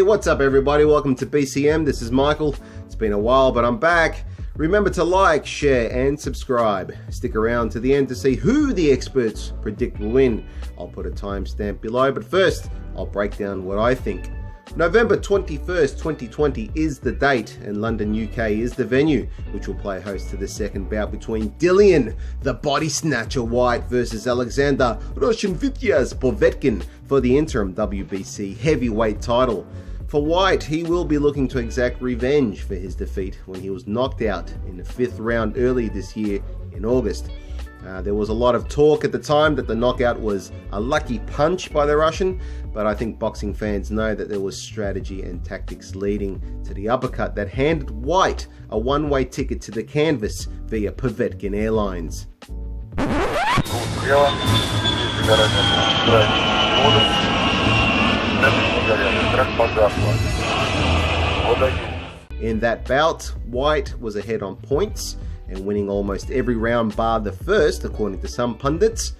Hey, what's up everybody? Welcome to BCM. This is Michael. It's been a while, but I'm back. Remember to like, share, and subscribe. Stick around to the end to see who the experts predict will win. I'll put a timestamp below, but first, I'll break down what I think. November 21st, 2020 is the date, and London, UK is the venue, which will play host to the second bout between Dillian, the Body Snatcher Whyte vs Alexander, Russian Vityaz Povetkin for the Interim WBC heavyweight title. For Whyte, he will be looking to exact revenge for his defeat when he was knocked out in the 5th round early this year in August. There was a lot of talk at the time that the knockout was a lucky punch by the Russian, but I think boxing fans know that there was strategy and tactics leading to the uppercut that handed Whyte a one-way ticket to the canvas via Povetkin Airlines. In that bout, Whyte was ahead on points and winning almost every round bar the first, according to some pundits.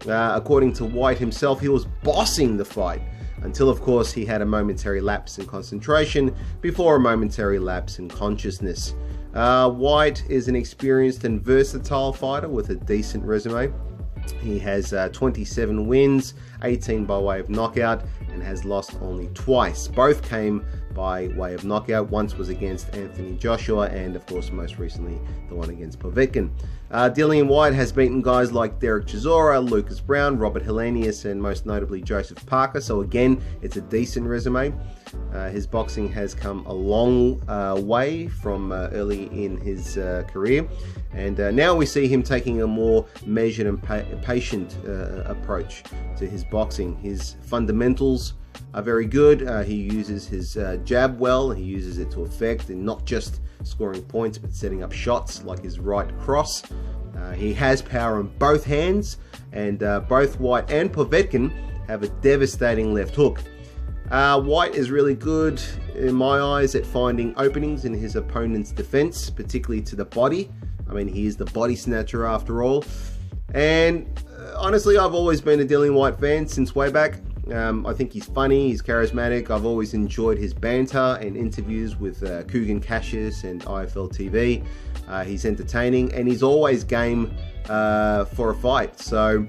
According to Whyte himself, he was bossing the fight, until of course he had a momentary lapse in concentration before a momentary lapse in consciousness. Whyte is an experienced and versatile fighter with a decent resume. He has 27 wins, 18 by way of knockout, and has lost only twice. Both came by way of knockout. Once was against Anthony Joshua, and of course most recently the one against Povetkin. Dillian Whyte has beaten guys like Derek Chisora, Lucas Brown, Robert Helenius, and most notably Joseph Parker, so again it's a decent resume. His boxing has come a long way from early in his career, and now we see him taking a more measured and patient approach to his boxing. His fundamentals are very good. He uses his jab well. He uses it to effect, and not just scoring points but setting up shots like his right cross. He has power in both hands, and both Whyte and Povetkin have a devastating left hook. Whyte is really good in my eyes at finding openings in his opponent's defense, particularly to the body. I mean, he is the Body Snatcher after all. And honestly, I've always been a Dillian Whyte fan since way back. I think he's funny, he's charismatic. I've always enjoyed his banter and interviews with Coogan Cassius and IFL TV. He's entertaining, and he's always game for a fight. So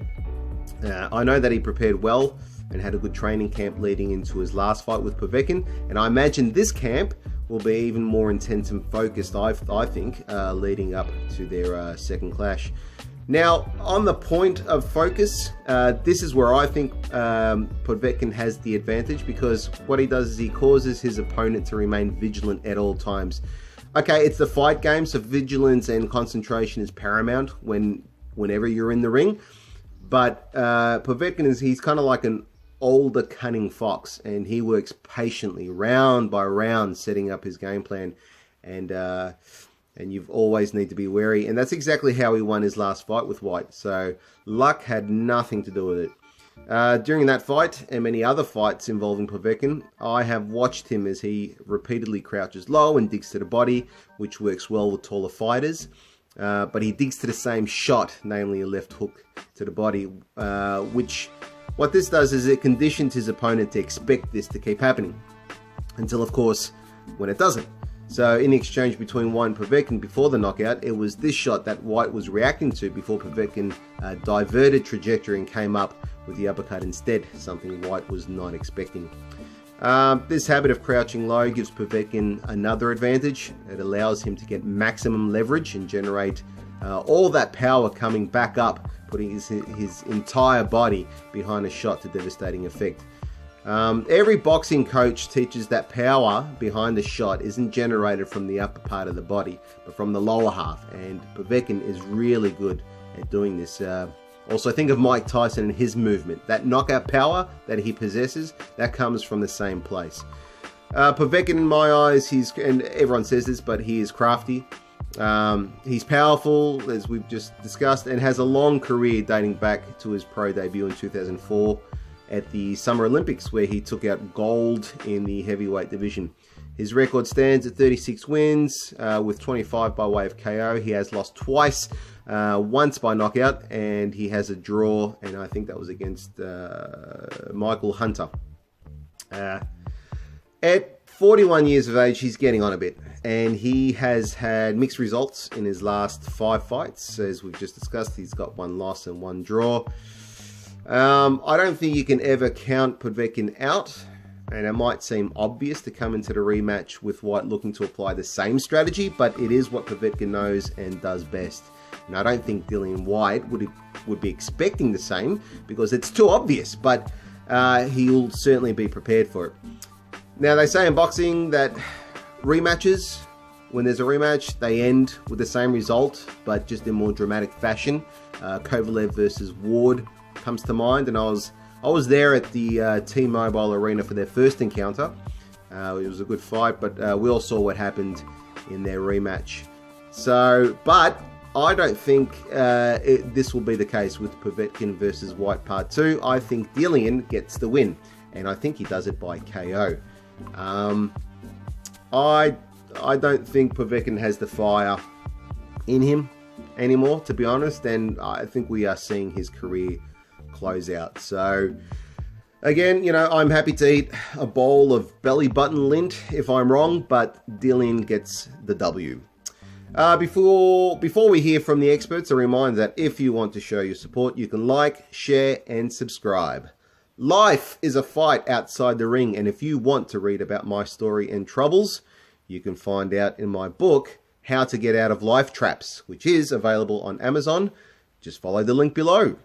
I know that he prepared well and had a good training camp leading into his last fight with Povetkin, and I imagine this camp will be even more intense and focused, I think, leading up to their second clash. Now, on the point of focus, this is where I think Povetkin has the advantage, because what he does is he causes his opponent to remain vigilant at all times. Okay, it's the fight game, so vigilance and concentration is paramount whenever you're in the ring, but Povetkin he's kind of like an older cunning fox, and he works patiently round by round setting up his game plan, and you've always need to be wary, and that's exactly how he won his last fight with Whyte. So luck had nothing to do with it. During that fight and many other fights involving Povetkin, I have watched him as he repeatedly crouches low and digs to the body, which works well with taller fighters, but he digs to the same shot, namely a left hook to the body, which what this does is it conditions his opponent to expect this to keep happening, until of course when it doesn't. So in the exchange between Whyte and Povetkin before the knockout, it was this shot that Whyte was reacting to before Povetkin diverted trajectory and came up with the uppercut instead, something Whyte was not expecting. This habit of crouching low gives Povetkin another advantage. It allows him to get maximum leverage and generate all that power coming back up, putting his entire body behind a shot to devastating effect. Every boxing coach teaches that power behind the shot isn't generated from the upper part of the body, but from the lower half, and Povetkin is really good at doing this. Also, think of Mike Tyson and his movement. That knockout power that he possesses, that comes from the same place. Povetkin, in my eyes, and everyone says this, but he is crafty. He's powerful, as we've just discussed, and has a long career dating back to his pro debut in 2004 at the Summer Olympics, where he took out gold in the heavyweight division. His record stands at 36 wins, with 25 by way of KO. He has lost twice, once by knockout, and he has a draw, and I think that was against Michael Hunter. At 41 years of age, he's getting on a bit, and he has had mixed results in his last 5 fights. As we've just discussed, he's got 1 loss and 1 draw. I don't think you can ever count Povetkin out, and it might seem obvious to come into the rematch with Whyte looking to apply the same strategy, but it is what Povetkin knows and does best. And I don't think Dillian Whyte would be expecting the same, because it's too obvious, but he'll certainly be prepared for it. Now, they say in boxing that rematches, when there's a rematch, they end with the same result, but just in more dramatic fashion. Kovalev versus Ward comes to mind, and I was there at the T-Mobile Arena for their first encounter. It was a good fight, but we all saw what happened in their rematch. So, but I don't think this will be the case with Povetkin versus Whyte Part 2. I think Dillian gets the win, and I think he does it by KO. I don't think Povetkin has the fire in him anymore, to be honest, and I think we are seeing his career close out. So again, you know, I'm happy to eat a bowl of belly button lint if I'm wrong, but Dillian gets the W. Before we hear from the experts, a reminder that if you want to show your support, you can like, share, and subscribe. Life is a fight outside the ring, and if you want to read about my story and troubles, you can find out in my book, How to Get Out of Life Traps, which is available on Amazon. Just follow the link below.